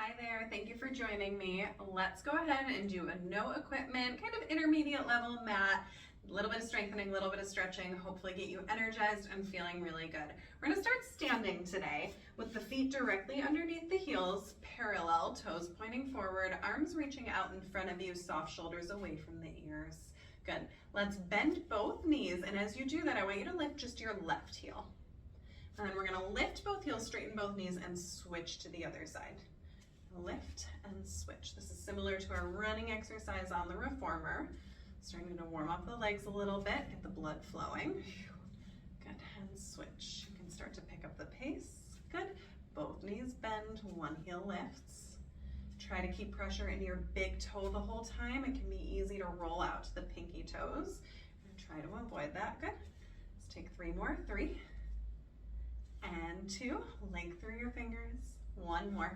Hi there, thank you for joining me. Let's go ahead and do a no equipment, kind of intermediate level mat, a little bit of strengthening, a little bit of stretching, hopefully get you energized and feeling really good. We're gonna start standing today with the feet directly underneath the heels, parallel, toes pointing forward, arms reaching out in front of you, soft shoulders away from the ears. Good. Let's bend both knees, and as you do that, I want you to lift just your left heel. And then we're gonna lift both heels, straighten both knees, and switch to the other side. Lift and switch. This is similar to our running exercise on the reformer. Starting to warm up the legs a little bit, get the blood flowing. Good, and switch. You can start to pick up the pace. Good, both knees bend, one heel lifts. Try to keep pressure in your big toe the whole time. It can be easy to roll out to the pinky toes. And try to avoid that. Good. Let's take 3 more. 3 and 2. Length through your fingers. 1 more.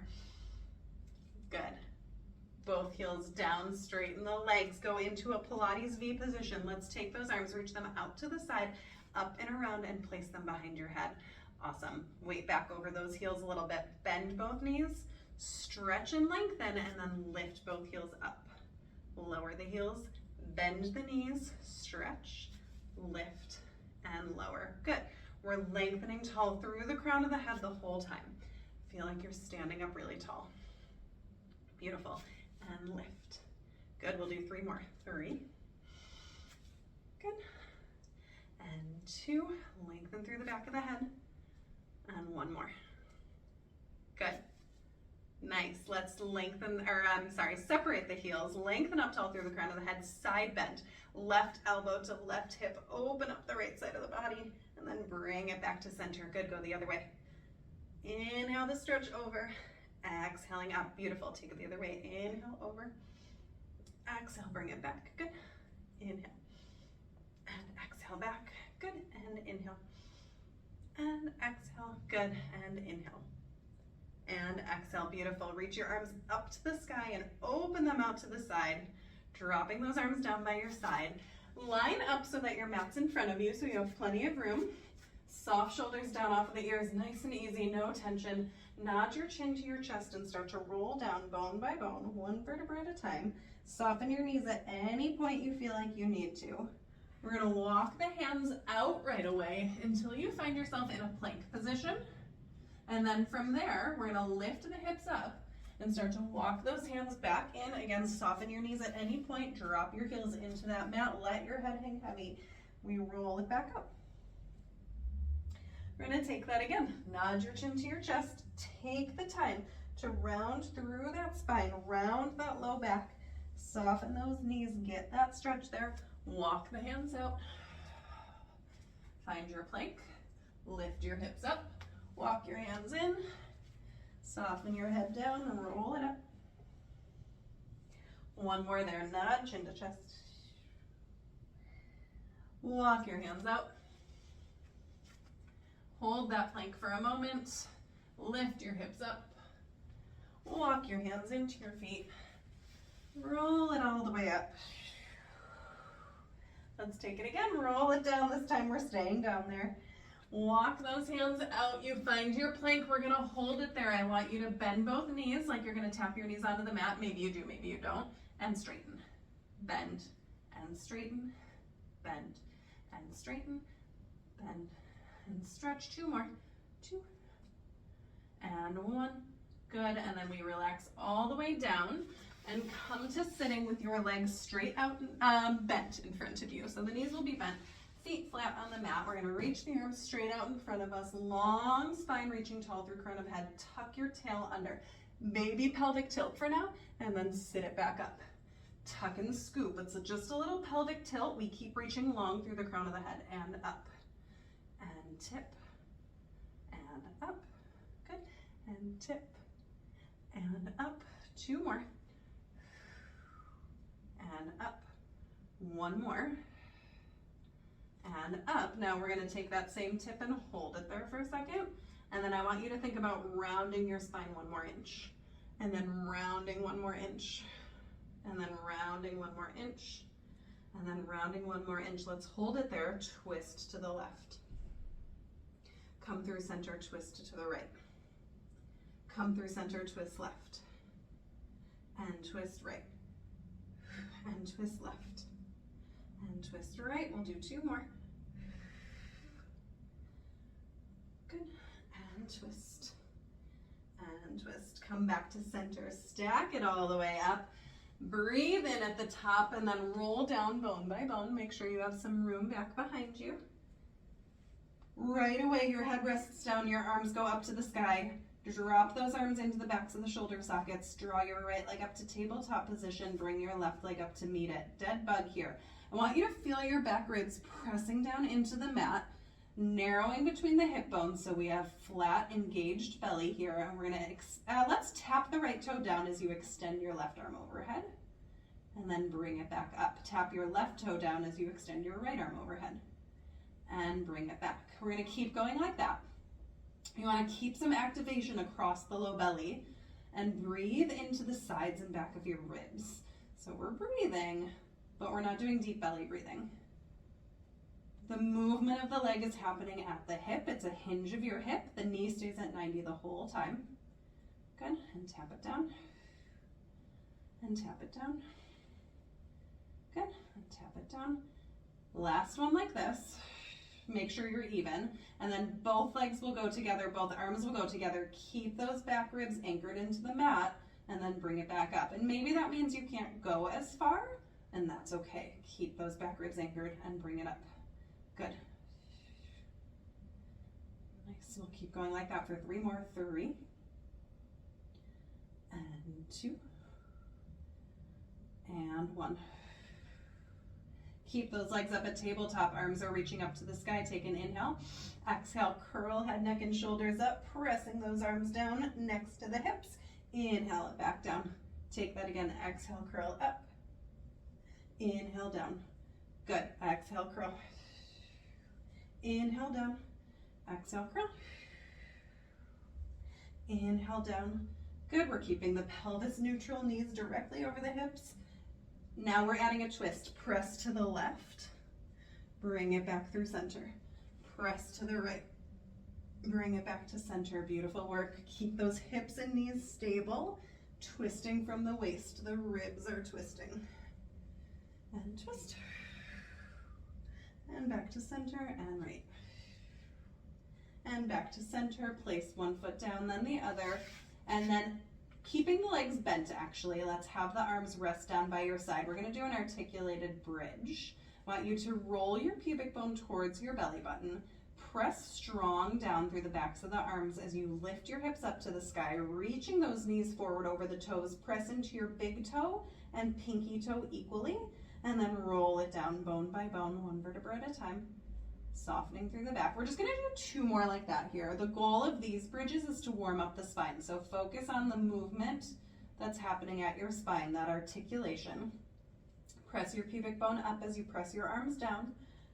Good. Both heels down, straighten the legs, go into a Pilates V position. Let's take those arms, reach them out to the side, up and around, and place them behind your head. Awesome. Weight back over those heels a little bit. Bend both knees, stretch and lengthen, and then lift both heels up. Lower the heels, bend the knees, stretch, lift, and lower. Good. We're lengthening tall through the crown of the head the whole time. Feel like you're standing up really tall. Beautiful. And lift. Good. We'll do 3 more. 3. Good. And 2. Lengthen through the back of the head. And 1 more. Good. Nice. Let's separate the heels. Lengthen up tall through the crown of the head. Side bend. Left elbow to left hip. Open up the right side of the body. And then bring it back to center. Good. Go the other way. Inhale the stretch over. Exhaling up. Beautiful. Take it the other way. Inhale over. Exhale. Bring it back. Good. Inhale. And exhale back. Good. And inhale. And exhale. Good. And inhale. And exhale. Beautiful. Reach your arms up to the sky and open them out to the side. Dropping those arms down by your side. Line up so that your mat's in front of you so you have plenty of room. Soft shoulders down off of the ears. Nice and easy. No tension. Nod your chin to your chest and start to roll down bone by bone, 1 vertebra at a time. Soften your knees at any point you feel like you need to. We're gonna walk the hands out right away until you find yourself in a plank position. And then from there, we're gonna lift the hips up and start to walk those hands back in. Again, soften your knees at any point, drop your heels into that mat, let your head hang heavy. We roll it back up. We're gonna take that again. Nod your chin to your chest. Take the time to round through that spine, round that low back. Soften those knees, get that stretch there. Walk the hands out. Find your plank. Lift your hips up. Walk your hands in. Soften your head down and roll it up. 1 more there. Nod, chin to chest. Walk your hands out. Hold that plank for a moment. Lift your hips up. Walk your hands into your feet. Roll it all the way up. Let's take it again. Roll it down. This time we're staying down there. Walk those hands out. You find your plank. We're going to hold it there. I want you to bend both knees like you're going to tap your knees onto the mat. Maybe you do, maybe you don't. And straighten. Bend and straighten. Bend and straighten. Bend and stretch. 2 more. 2 and 1. Good. And then we relax all the way down and come to sitting with your legs straight out, bent in front of you. So the knees will be bent, feet flat on the mat. We're going to reach the arms straight out in front of us. Long spine reaching tall through crown of head. Tuck your tail under. Baby pelvic tilt for now, and then sit it back up. Tuck and scoop. It's just a little pelvic tilt. We keep reaching long through the crown of the head and up. And tip and up. Good. And tip and up. 2 more. And up. 1 more. And up. Now we're going to take that same tip and hold it there for a second. And then I want you to think about rounding your spine 1 more inch. And then rounding 1 more inch. And then rounding 1 more inch. And then rounding 1 more inch. Let's hold it there. Twist to the left. Come through center, twist to the right. Come through center, twist left. and twist right, and twist left, and twist right. We'll do 2 more. Good, and twist, and twist. Come back to center, stack it all the way up. Breathe in at the top and then roll down bone by bone. Make sure you have some room back behind you. Right away, your head rests down, your arms go up to the sky. Drop those arms into the backs of the shoulder sockets. Draw your right leg up to tabletop position. Bring your left leg up to meet it. Dead bug here. I want you to feel your back ribs pressing down into the mat, narrowing between the hip bones so we have flat, engaged belly here. And we're gonna, let's tap the right toe down as you extend your left arm overhead. And then bring it back up. Tap your left toe down as you extend your right arm overhead. And bring it back. We're gonna keep going like that. You wanna keep some activation across the low belly and breathe into the sides and back of your ribs. So we're breathing, but we're not doing deep belly breathing. The movement of the leg is happening at the hip. It's a hinge of your hip. The knee stays at 90 the whole time. Good, and tap it down. And tap it down. Good, and tap it down. Last one like this. Make sure you're even. And then both legs will go together, both arms will go together. Keep those back ribs anchored into the mat and then bring it back up. And maybe that means you can't go as far, and that's okay. Keep those back ribs anchored and bring it up. Good. Nice, we'll keep going like that for 3 more. 3, and 2, and 1. Keep those legs up at tabletop. Arms are reaching up to the sky. Take an inhale. Exhale, curl head, neck, and shoulders up, pressing those arms down next to the hips. Inhale it back down. Take that again. Exhale, curl up. Inhale, down. Good. Exhale, curl. Inhale, down. Exhale, curl. Inhale, down. Good. We're keeping the pelvis neutral, knees directly over the hips. Now we're adding a twist. Press to the left. Bring it back through center. Press to the right. Bring it back to center. Beautiful work. Keep those hips and knees stable. Twisting from the waist. The ribs are twisting. And twist. And back to center and right. And back to center. Place one foot down, then the other. And then keeping the legs bent, actually, let's have the arms rest down by your side. We're going to do an articulated bridge. I want you to roll your pubic bone towards your belly button. Press strong down through the backs of the arms as you lift your hips up to the sky, reaching those knees forward over the toes. Press into your big toe and pinky toe equally, and then roll it down bone by bone, 1 vertebra at a time. Softening through the back. We're just going to do 2 more like that here. The goal of these bridges is to warm up the spine. So focus on the movement that's happening at your spine, that articulation. Press your pubic bone up as you press your arms down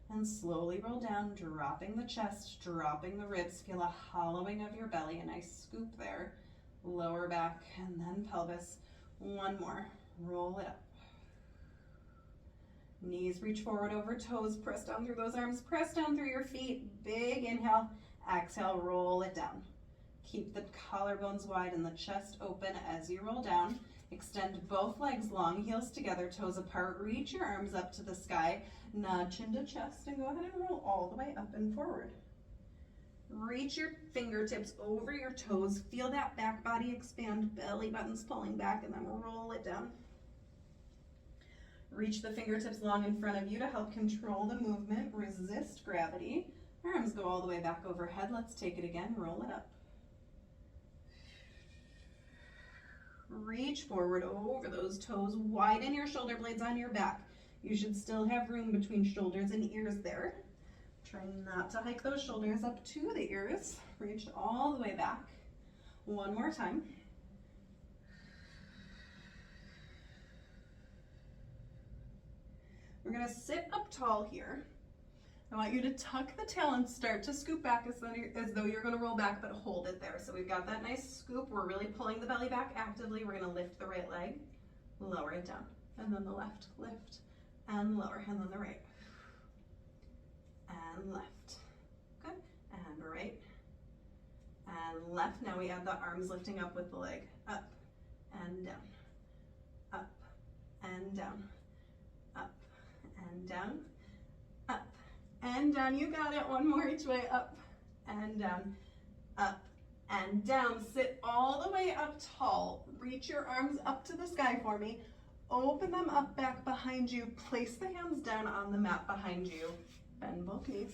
and slowly roll down, dropping the chest, dropping the ribs. Feel a hollowing of your belly, a nice scoop there. Lower back and then pelvis. 1 more. Roll it up. Knees reach forward over toes, press down through those arms, press down through your feet. Big inhale, exhale, roll it down. Keep the collarbones wide and the chest open as you roll down. Extend both legs, long heels together, toes apart. Reach your arms up to the sky, nudge into chest, and go ahead and roll all the way up and forward. Reach your fingertips over your toes. Feel that back body expand, belly buttons pulling back, and then roll it down. Reach the fingertips long in front of you to help control the movement. Resist gravity. Arms go all the way back overhead. Let's take it again. Roll it up. Reach forward over those toes. Widen your shoulder blades on your back. You should still have room between shoulders and ears there. Try not to hike those shoulders up to the ears. Reach all the way back. 1 more time. We're going to sit up tall here. I want you to tuck the tail and start to scoop back as though you're going to roll back, but hold it there. So we've got that nice scoop. We're really pulling the belly back actively. We're going to lift the right leg, lower it down, and then the left, lift, and lower, and then the right, and left. Good, and right, and left. Now we add the arms lifting up with the leg, up and down, and down, up and down, up and down. You got it. One more each way, up and down, up and down. Sit all the way up tall. Reach your arms up to the sky for me. Open them up back behind you. Place the hands down on the mat behind you. Bend both knees.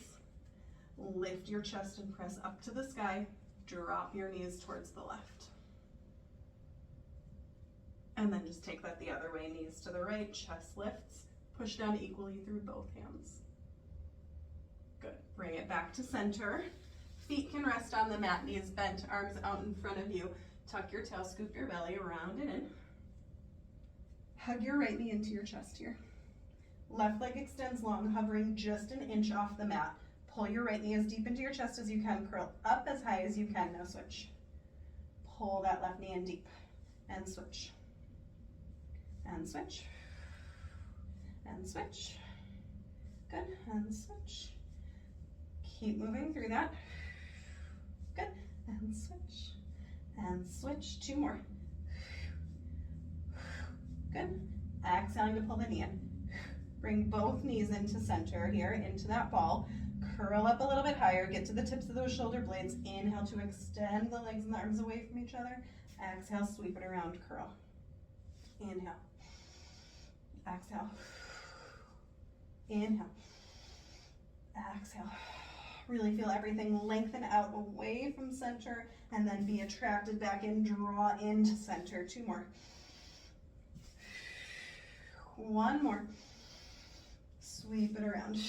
Lift your chest and press up to the sky. Drop your knees towards the left. And then just take that the other way. Knees to the right, chest lifts. Push down equally through both hands. Good. Bring it back to center. Feet can rest on the mat, knees bent, arms out in front of you. Tuck your tail, scoop your belly, round it in. Hug your right knee into your chest here. Left leg extends long, hovering just an inch off the mat. Pull your right knee as deep into your chest as you can. Curl up as high as you can. Now switch. Pull that left knee in deep. And switch. And switch. And switch. Good. And switch. Keep moving through that. Good. And switch. And switch. Two more. Good. Exhaling to pull the knee in. Bring both knees into center here, into that ball. Curl up a little bit higher. Get to the tips of those shoulder blades. Inhale to extend the legs and the arms away from each other. Exhale, sweep it around, curl. Inhale. Exhale. Inhale. Exhale. Really feel everything lengthen out away from center and then be attracted back in, draw into center. Two more. One more. Sweep it around.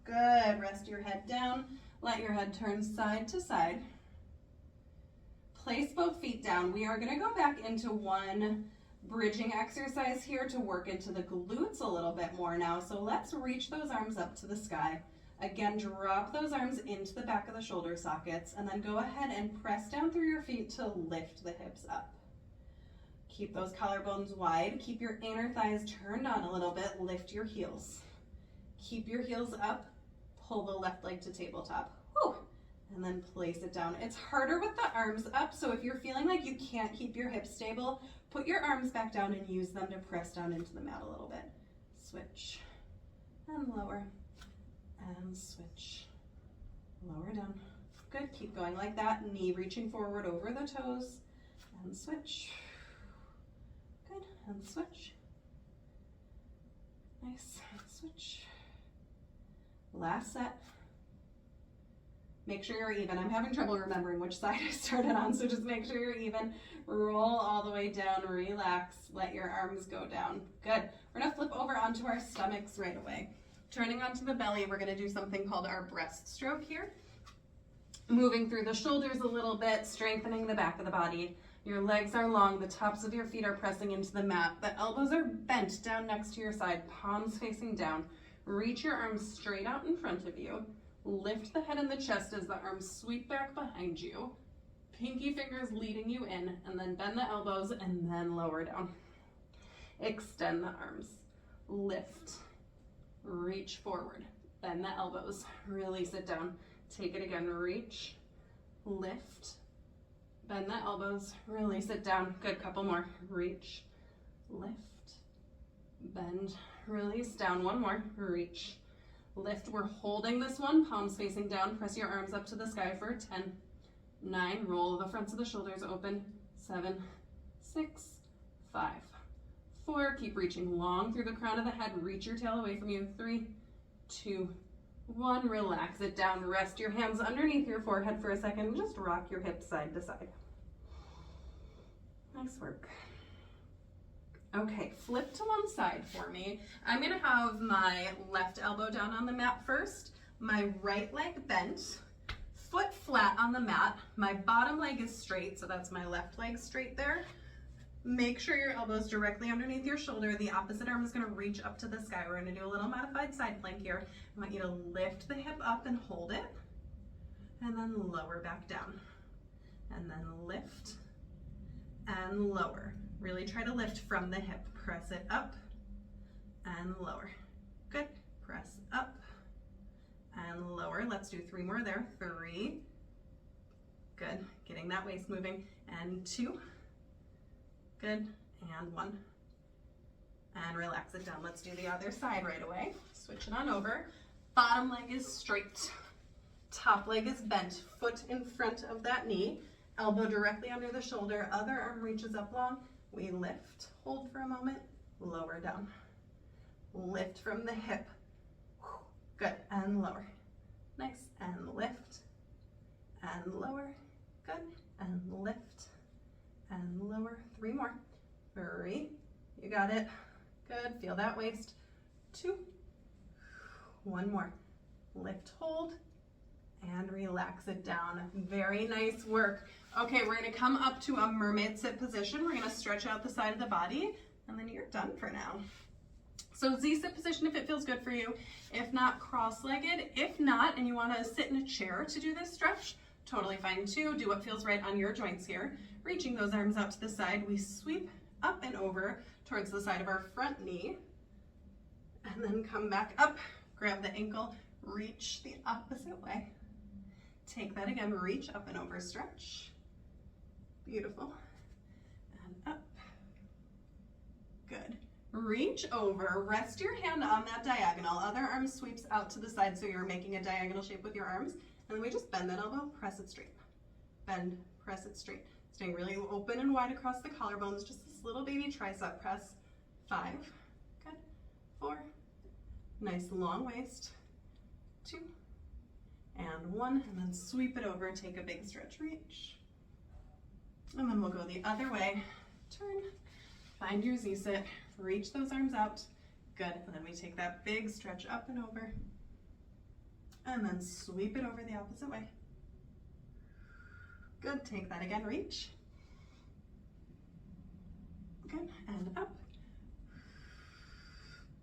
Good. Rest your head down. Let your head turn side to side. Place both feet down. We are going to go back into one bridging exercise here to work into the glutes a little bit more now. So let's reach those arms up to the sky. Again, drop those arms into the back of the shoulder sockets and then go ahead and press down through your feet to lift the hips up. Keep those collarbones wide. Keep your inner thighs turned on a little bit. Lift your heels. Keep your heels up. Pull the left leg to tabletop. Whew. And then place it down. It's harder with the arms up, so if you're feeling like you can't keep your hips stable, put your arms back down and use them to press down into the mat a little bit. Switch. And lower. And switch. Lower down. Good. Keep going like that. Knee reaching forward over the toes. And switch. Good. And switch. Nice. And switch. Last set. Make sure you're even. I'm having trouble remembering which side I started on, so just make sure you're even. Roll all the way down, relax, let your arms go down. Good. We're gonna flip over onto our stomachs right away. Turning onto the belly, we're gonna do something called our breaststroke here. Moving through the shoulders a little bit, strengthening the back of the body. Your legs are long, the tops of your feet are pressing into the mat. The elbows are bent down next to your side, palms facing down. Reach your arms straight out in front of you. Lift the head and the chest as the arms sweep back behind you. Pinky fingers leading you in, and then bend the elbows and then lower down. Extend the arms. Lift. Reach forward. Bend the elbows. Release it down. Take it again. Reach. Lift. Bend the elbows. Release it down. Good. Couple more. Reach. Lift. Bend. Release down. One more. Reach. Lift. We're holding this one. Palms facing down. Press your arms up to the sky for 10, 9. Roll the fronts of the shoulders open. 7, 6, 5, 4. Keep reaching long through the crown of the head. Reach your tail away from you. 3, 2, 1. Relax it down. Rest your hands underneath your forehead for a second. Just rock your hips side to side. Nice work. Okay, flip to one side for me. I'm gonna have my left elbow down on the mat first, my right leg bent, foot flat on the mat. My bottom leg is straight, so that's my left leg straight there. Make sure your elbow's directly underneath your shoulder. The opposite arm is gonna reach up to the sky. We're gonna do a little modified side plank here. I want you to lift the hip up and hold it, and then lower back down. And then lift and lower. Really try to lift from the hip. Press it up and lower. Good. Press up and lower. Let's do 3 more there. 3. Good. Getting that waist moving. And 2. Good. And 1. and relax it down. Let's do the other side right away. Switch it on over. Bottom leg is straight. Top leg is bent. Foot in front of that knee. Elbow directly under the shoulder. Other arm reaches up long. We lift. Hold for a moment. Lower down. Lift from the hip. Good. And lower. Nice. And lift. And lower. Good. And lift. And lower. 3 more. 3. You got it. Good. Feel that waist. 2. 1 more. Lift, hold, and relax it down. Very nice work. Okay, we're gonna come up to a mermaid sit position. We're gonna stretch out the side of the body, and then you're done for now. So Z-sit position if it feels good for you. If not, cross-legged. If not, and you wanna sit in a chair to do this stretch, totally fine too. Do what feels right on your joints here. Reaching those arms out to the side, we sweep up and over towards the side of our front knee, and then come back up. Grab the ankle, reach the opposite way. Take that again, reach up and over, stretch. Beautiful. And up. Good. Reach over, rest your hand on that diagonal. Other arm sweeps out to the side so you're making a diagonal shape with your arms. And then we just bend that elbow, press it straight. Bend, press it straight. Staying really open and wide across the collarbones, just this little baby tricep press. 5. Good. 4. Nice long waist. 2 and 1, and then sweep it over, take a big stretch, reach. And then we'll go the other way. Turn, find your Z-sit, reach those arms out. Good, and then we take that big stretch up and over, and then sweep it over the opposite way. Good, take that again, reach. Good, and up.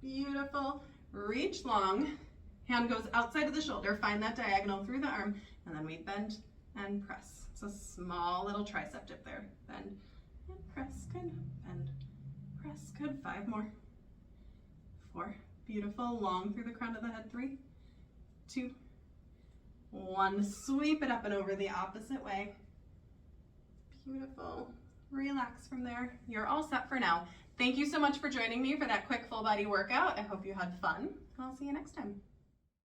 Beautiful. Reach long, hand goes outside of the shoulder, find that diagonal through the arm, and then we bend and press. It's a small little tricep dip there. Bend and press, good, bend, press, good. 5 more. 4, beautiful, long through the crown of the head. 3, 2, 1, sweep it up and over the opposite way. Beautiful. Relax from there. You're all set for now. Thank you so much for joining me for that quick full body workout. I hope you had fun, and I'll see you next time.